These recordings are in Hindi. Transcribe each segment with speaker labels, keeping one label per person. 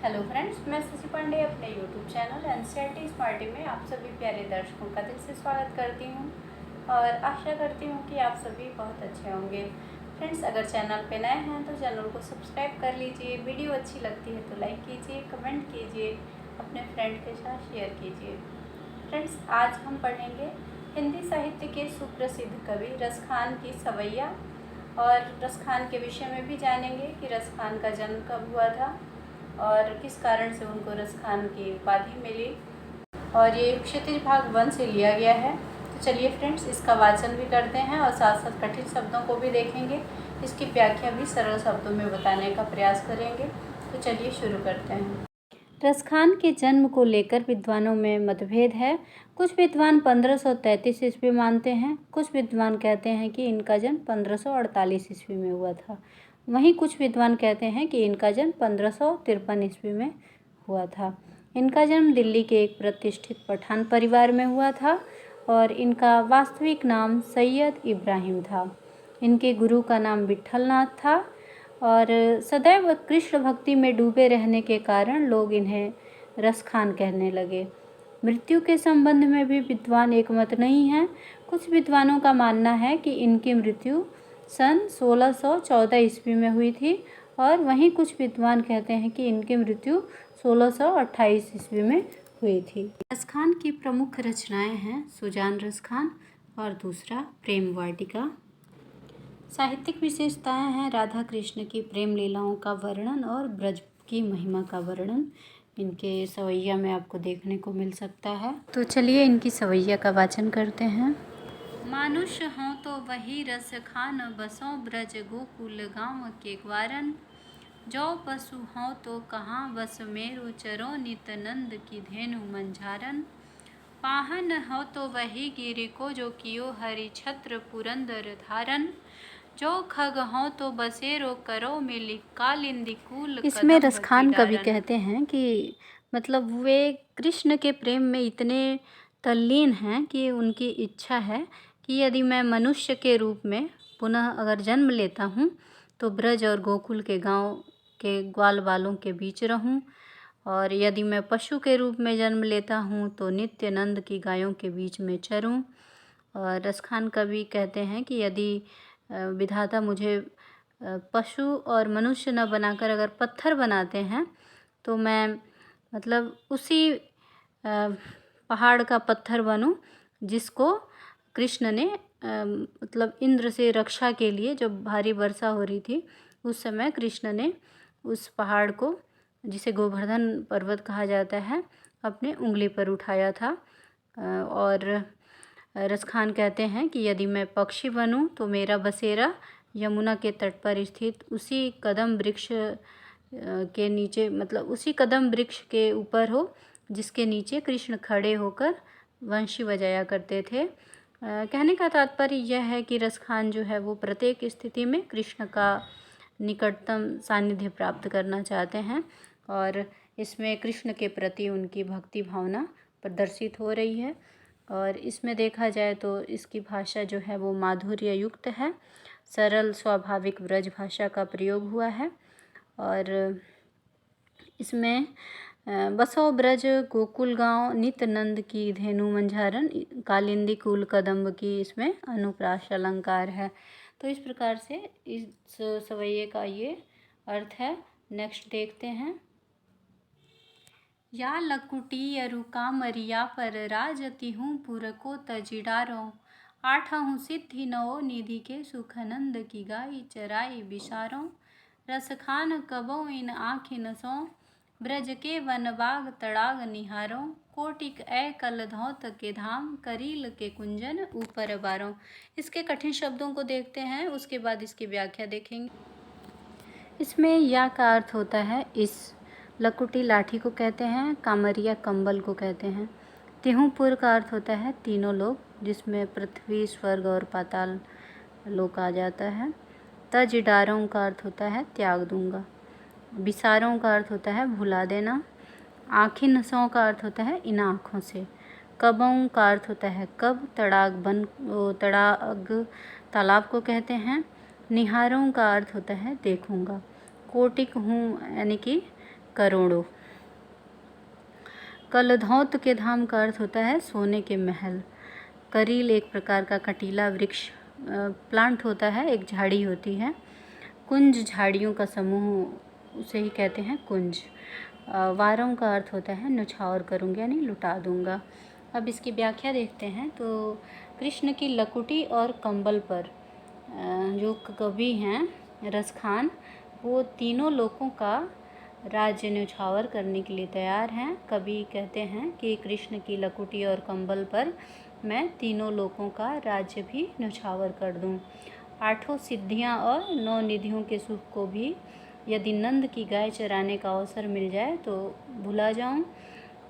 Speaker 1: हेलो फ्रेंड्स, मैं शशि पांडे अपने यूट्यूब चैनल एनसीईआरटी स्मार्टी में आप सभी प्यारे दर्शकों का दिल से स्वागत करती हूं और आशा करती हूं कि आप सभी बहुत अच्छे होंगे। फ्रेंड्स, अगर चैनल पे नए हैं तो चैनल को सब्सक्राइब कर लीजिए। वीडियो अच्छी लगती है तो लाइक कीजिए, कमेंट कीजिए, अपने फ्रेंड के साथ शेयर कीजिए। फ्रेंड्स, आज हम पढ़ेंगे हिंदी साहित्य के सुप्रसिद्ध कवि रसखान की सवैया और रसखान के विषय में भी जानेंगे कि रसखान का जन्म कब हुआ था और किस कारण से उनको रसखान की उपाधि मिली। और ये क्षितिज भाग 1 से लिया गया है। तो चलिए फ्रेंड्स, इसका वाचन भी करते हैं और साथ साथ कठिन शब्दों को भी देखेंगे। इसकी व्याख्या भी सरल शब्दों में बताने का प्रयास करेंगे। तो चलिए शुरू करते हैं। रसखान के जन्म को लेकर विद्वानों में मतभेद है। कुछ विद्वान 1533 ईस्वी मानते हैं, कुछ विद्वान कहते हैं कि इनका जन्म 1548 ईस्वी में हुआ था। वहीं कुछ विद्वान कहते हैं कि इनका जन्म 1553 ईस्वी में हुआ था। इनका जन्म दिल्ली के एक प्रतिष्ठित पठान परिवार में हुआ था और इनका वास्तविक नाम सैयद इब्राहिम था। इनके गुरु का नाम विट्ठलनाथ था और सदैव कृष्ण भक्ति में डूबे रहने के कारण लोग इन्हें रसखान कहने लगे। मृत्यु के संबंध में भी विद्वान एकमत नहीं हैं। कुछ विद्वानों का मानना है कि इनकी मृत्यु सन 1614 ईस्वी में हुई थी और वहीं कुछ विद्वान कहते हैं कि इनकी मृत्यु 1628 ईस्वी में हुई थी। रसखान की प्रमुख रचनाएं हैं सुजान रसखान और दूसरा प्रेम वाटिका। साहित्यिक विशेषताएं हैं राधा कृष्ण की प्रेम लीलाओं का वर्णन और ब्रज की महिमा का वर्णन। इनके सवैया में आपको देखने को मिल सकता है। तो चलिए इनकी सवैया का वाचन करते हैं। मानुष हों तो वही रस खान, बसों ब्रज गोकुल गाँव के ग्वारन। जो पशु हों तो कहाँ बस मेरु, चरो नित नंद की धेनु मंझारन। पाहन हो तो वही गिरि को, जो कियो हरि छत्र पुरंदर धारन। जो खग हो तो बसेरो करो मिली, कालिंदी कूल। इसमें रसखान कवि कहते हैं कि मतलब वे कृष्ण के प्रेम में इतने तल्लीन हैं कि उनकी इच्छा है कि यदि मैं मनुष्य के रूप में पुनः अगर जन्म लेता हूँ तो ब्रज और गोकुल के गांव के ग्वाल बालों के बीच रहूं, और यदि मैं पशु के रूप में जन्म लेता हूँ तो नित्य नंद की गायों के बीच में चरूं। और रसखान कवि कहते हैं कि यदि विधाता मुझे पशु और मनुष्य न बनाकर अगर पत्थर बनाते हैं तो मैं मतलब उसी पहाड़ का पत्थर बनूं जिसको कृष्ण ने मतलब इंद्र से रक्षा के लिए, जब भारी वर्षा हो रही थी उस समय कृष्ण ने उस पहाड़ को, जिसे गोवर्धन पर्वत कहा जाता है, अपने उंगली पर उठाया था। और रसखान कहते हैं कि यदि मैं पक्षी बनूं तो मेरा बसेरा यमुना के तट पर स्थित उसी कदम वृक्ष के नीचे, मतलब उसी कदम वृक्ष के ऊपर हो जिसके नीचे कृष्ण खड़े होकर वंशी बजाया करते थे। कहने का तात्पर्य यह है कि रसखान जो है वो प्रत्येक स्थिति में कृष्ण का निकटतम सानिध्य प्राप्त करना चाहते हैं और इसमें कृष्ण के प्रति उनकी भक्ति भावना प्रदर्शित हो रही है। और इसमें देखा जाए तो इसकी भाषा जो है वो माधुर्य युक्त है, सरल स्वाभाविक ब्रज भाषा का प्रयोग हुआ है। और इसमें बसो ब्रज गोकुल गांव नित नंद की धेनु मंझारन, कालिंदी कुल कदम्ब की इसमें अनुप्रास अलंकार है। तो इस प्रकार से इस सवैये का ये अर्थ है। नेक्स्ट देखते हैं। या लकुटी अरु कामरिया पर राजती हूँ पुर को तजिडारो। आठहूँ सिद्धि नवो निधि के सुखनंद की गाई चराई बिसारो। रसखान कबो इन आँखिन सो, ब्रज के वन बाग तड़ाग निहारो। कोटिक ए कल धौत के धाम, करील के कुंजन ऊपर बारो। इसके कठिन शब्दों को देखते हैं, उसके बाद इसकी व्याख्या देखेंगे। इसमें या का अर्थ होता है इस, लकुटी लाठी को कहते हैं, कामरिया कंबल को कहते हैं। तिहुपुर का अर्थ होता है तीनों लोग, जिसमें पृथ्वी, स्वर्ग और पाताल लोक आ जाता है। तजिडारों का अर्थ होता है त्याग दूंगा। बिसारों का अर्थ होता है भुला देना। आँखी नसों का अर्थ होता है इन आँखों से। कबों का अर्थ होता है कब, तड़ाग बन, तड़ाग तालाब को कहते हैं। निहारों का अर्थ होता है देखूंगा। कोटिक हूँ यानी कि करोड़ों। कलधौत के धाम का अर्थ होता है सोने के महल। करील एक प्रकार का कटीला वृक्ष प्लांट होता है, एक झाड़ी होती है। कुंज झाड़ियों का समूह, उसे ही कहते हैं कुंज। वारों का अर्थ होता है न्यौछावर करूँगा यानी लुटा दूँगा। अब इसकी व्याख्या देखते हैं। तो कृष्ण की लकुटी और कंबल पर जो कवि हैं रसखान, वो तीनों लोगों का राज्य न्यौछावर करने के लिए तैयार हैं। कवि कहते हैं कि कृष्ण की लकुटी और कंबल पर मैं तीनों लोगों का राज्य भी न्यौछावर कर दूं। 8 सिद्धियां और 9 निधियों के सुख को भी यदि नंद की गाय चराने का अवसर मिल जाए तो भुला जाऊं।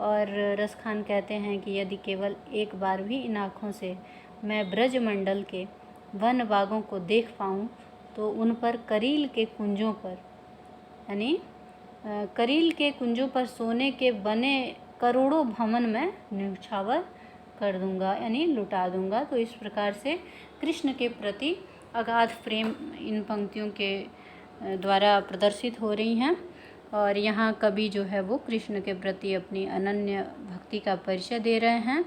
Speaker 1: और रसखान कहते हैं कि यदि केवल एक बार भी इन आँखों से मैं ब्रजमंडल के वन बागों को देख पाऊँ तो उन पर करील के कुंजों पर यानी करील के कुंजों पर सोने के बने करोड़ों भवन में न्यौछावर कर दूंगा यानी लुटा दूंगा। तो इस प्रकार से कृष्ण के प्रति अगाध प्रेम इन पंक्तियों के द्वारा प्रदर्शित हो रही हैं। और यहाँ कवि जो है वो कृष्ण के प्रति अपनी अनन्य भक्ति का परिचय दे रहे हैं।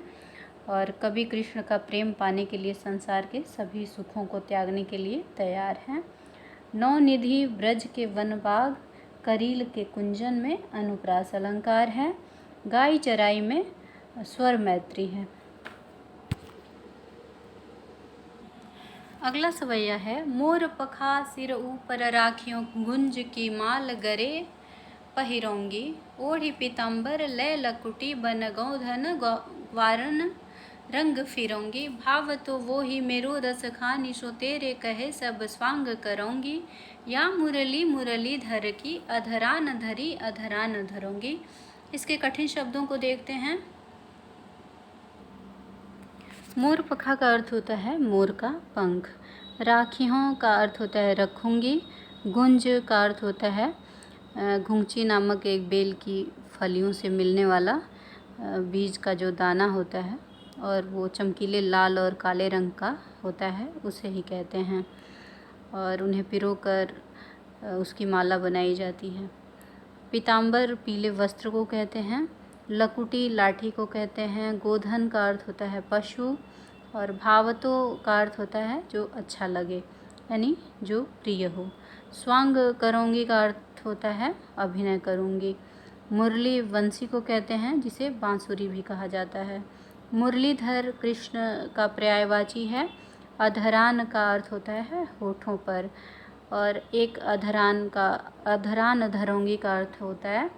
Speaker 1: और कवि कृष्ण का प्रेम पाने के लिए संसार के सभी सुखों को त्यागने के लिए तैयार हैं। 9 निधि ब्रज के वनबाग, करील के कुंजन में अनुप्रास अलंकार है, गाय चराई में स्वर मैत्री है। अगला सवैया है। मोर पखा सिर ऊपर राखियों, गुंज की माल गरे पहिरोंगी, ओढ़ी पीताम्बर लय लकुटी, बन गौधन ग्वारन रंग फिरोंगी, भाव तो वो ही मेरो रस खानी, सो तेरे कहे सब स्वांग करोंगी, या मुरली मुरली धर की, अधरान धरी अधरान धरोंगी। इसके कठिन शब्दों को देखते हैं। मोर पखा का अर्थ होता है मोर का पंख। राखियों का अर्थ होता है रखूंगी। गुंज का अर्थ होता है घुंची नामक एक बेल की फलियों से मिलने वाला बीज का जो दाना होता है और वो चमकीले लाल और काले रंग का होता है, उसे ही कहते हैं। और उन्हें पिरोकर उसकी माला बनाई जाती है। पीताम्बर पीले वस्त्र को कहते हैं। लकुटी लाठी को कहते हैं। गोधन का अर्थ होता है पशु। और भावतो का अर्थ होता है जो अच्छा लगे यानी जो प्रिय हो। स्वांग करोंगी का अर्थ होता है अभिनय करूंगी। मुरली वंशी को कहते हैं जिसे बांसुरी भी कहा जाता है। मुरलीधर कृष्ण का पर्यायवाची है। अधरान का अर्थ होता है होठों पर। और एक अधरान धरोंगी का अर्थ होता है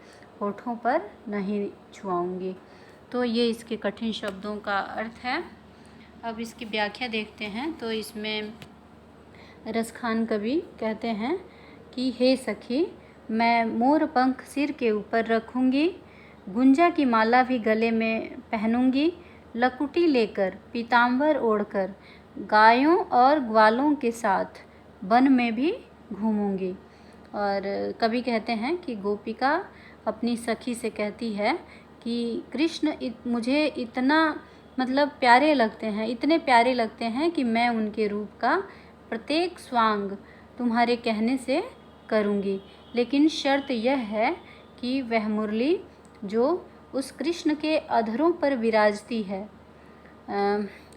Speaker 1: होठों पर नहीं छुआऊंगी। तो ये इसके कठिन शब्दों का अर्थ है। अब इसकी व्याख्या देखते हैं। तो इसमें रसखान कवि कहते हैं कि हे सखी, मैं मोर पंख सिर के ऊपर रखूंगी, गुंजा की माला भी गले में पहनूंगी, लकुटी लेकर पीताम्बर ओढ़कर गायों और ग्वालों के साथ वन में भी घूमूंगी। और कवि कहते हैं कि गोपिका अपनी सखी से कहती है कि कृष्ण मुझे इतना प्यारे लगते हैं, इतने प्यारे लगते हैं कि मैं उनके रूप का प्रत्येक स्वांग तुम्हारे कहने से करूंगी, लेकिन शर्त यह है कि वह मुरली जो उस कृष्ण के अधरों पर विराजती है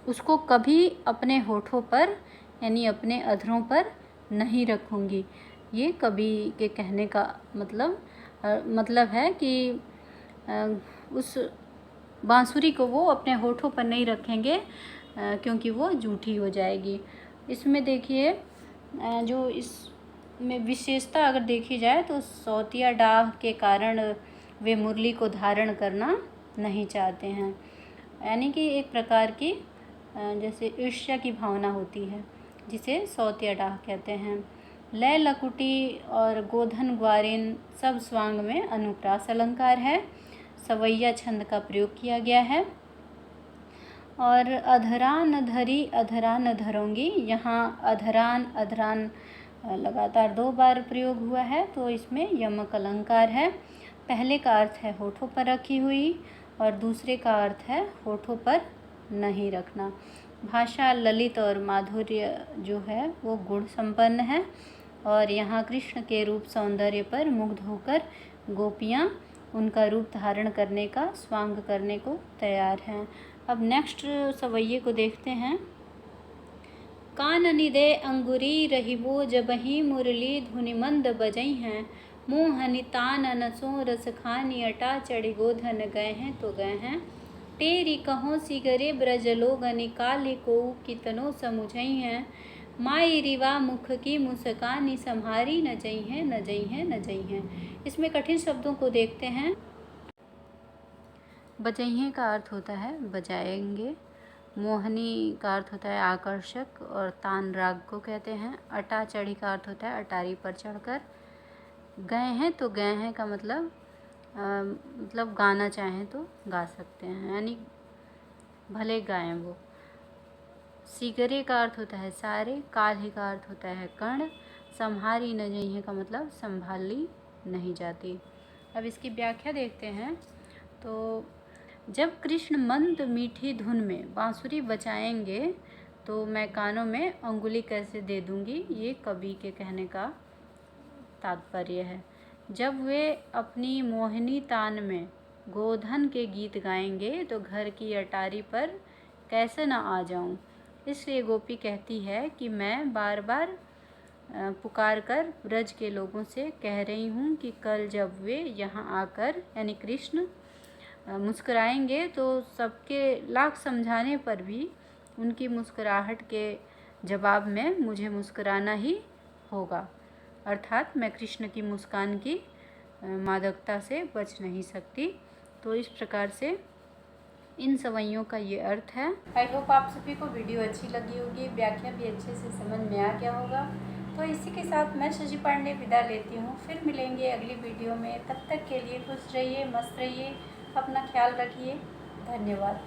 Speaker 1: उसको कभी अपने होठों पर यानी अपने अधरों पर नहीं रखूंगी। ये कवि के कहने का मतलब है कि उस बांसुरी को वो अपने होठों पर नहीं रखेंगे क्योंकि वो जूठी हो जाएगी। इसमें देखिए जो इसमें विशेषता अगर देखी जाए तो सौतिया डाह के कारण वे मुरली को धारण करना नहीं चाहते हैं, यानी कि एक प्रकार की जैसे ईर्ष्या की भावना होती है जिसे सौतिया डाह कहते हैं। लय लकुटी और गोधन ग्वारिन सब स्वांग में अनुप्रास अलंकार है। सवैया छंद का प्रयोग किया गया है। और अधरान धरी अधरान धरोंगी, यहाँ अधरान लगातार 2 बार प्रयोग हुआ है, तो इसमें यमक अलंकार है। पहले का अर्थ है होठों पर रखी हुई और दूसरे का अर्थ है होठों पर नहीं रखना। भाषा ललित और माधुर्य जो है वो गुण संपन्न है और यहाँ कृष्ण के रूप सौंदर्य पर मुग्ध होकर गोपियाँ उनका रूप धारण करने का स्वांग करने को तैयार हैं। अब नेक्स्ट सवैये को देखते हैं। काननि दे अंगुरी रहिबो जबहि मुरली धुनि मंद बजई हैं, मोहनि तान अनसों रस खानी अटा चढ़ी गोधन गए हैं तो गए हैं। तेरी कहो सिगरे ब्रजलोगनि काली को कितनो समुझई हैं, माई रिवा मुख की मुस्कानी संहारी न जई हैं न जई हैं न जई हैं। इसमें कठिन शब्दों को देखते हैं। बजइहें का अर्थ होता है बजाएंगे, मोहनी का अर्थ होता है आकर्षक और तान राग को कहते हैं। अटा चढ़ी का अर्थ होता है अटारी पर चढ़कर। गए हैं तो गए हैं का मतलब गाना चाहें तो गा सकते हैं, यानी भले गाएं वो। सिगरे का अर्थ होता है सारे, काल्हि का अर्थ होता है कर्ण, संहारी न जइहें का मतलब संभाली नहीं जाती। अब इसकी व्याख्या देखते हैं। तो जब कृष्ण मंद मीठी धुन में बांसुरी बजाएंगे तो मैं कानों में अंगुली कैसे दे दूंगी, ये कवि के कहने का तात्पर्य है। जब वे अपनी मोहिनी तान में गोधन के गीत गाएंगे तो घर की अटारी पर कैसे न आ जाऊं। इसलिए गोपी कहती है कि मैं बार बार पुकार कर ब्रज के लोगों से कह रही हूँ कि कल जब वे यहाँ आकर यानी कृष्ण मुस्कुराएंगे तो सबके लाख समझाने पर भी उनकी मुस्कुराहट के जवाब में मुझे मुस्कुराना ही होगा, अर्थात मैं कृष्ण की मुस्कान की मादकता से बच नहीं सकती। तो इस प्रकार से इन सवैयों का ये अर्थ है। आई होप आप सभी को वीडियो अच्छी लगी होगी, व्याख्या भी अच्छे से समझ में आ गया होगा। तो इसी के साथ मैं शशि पांडे विदा लेती हूँ। फिर मिलेंगे अगली वीडियो में। तब तक के लिए खुश रहिए, मस्त रहिए, अपना ख्याल रखिए। धन्यवाद।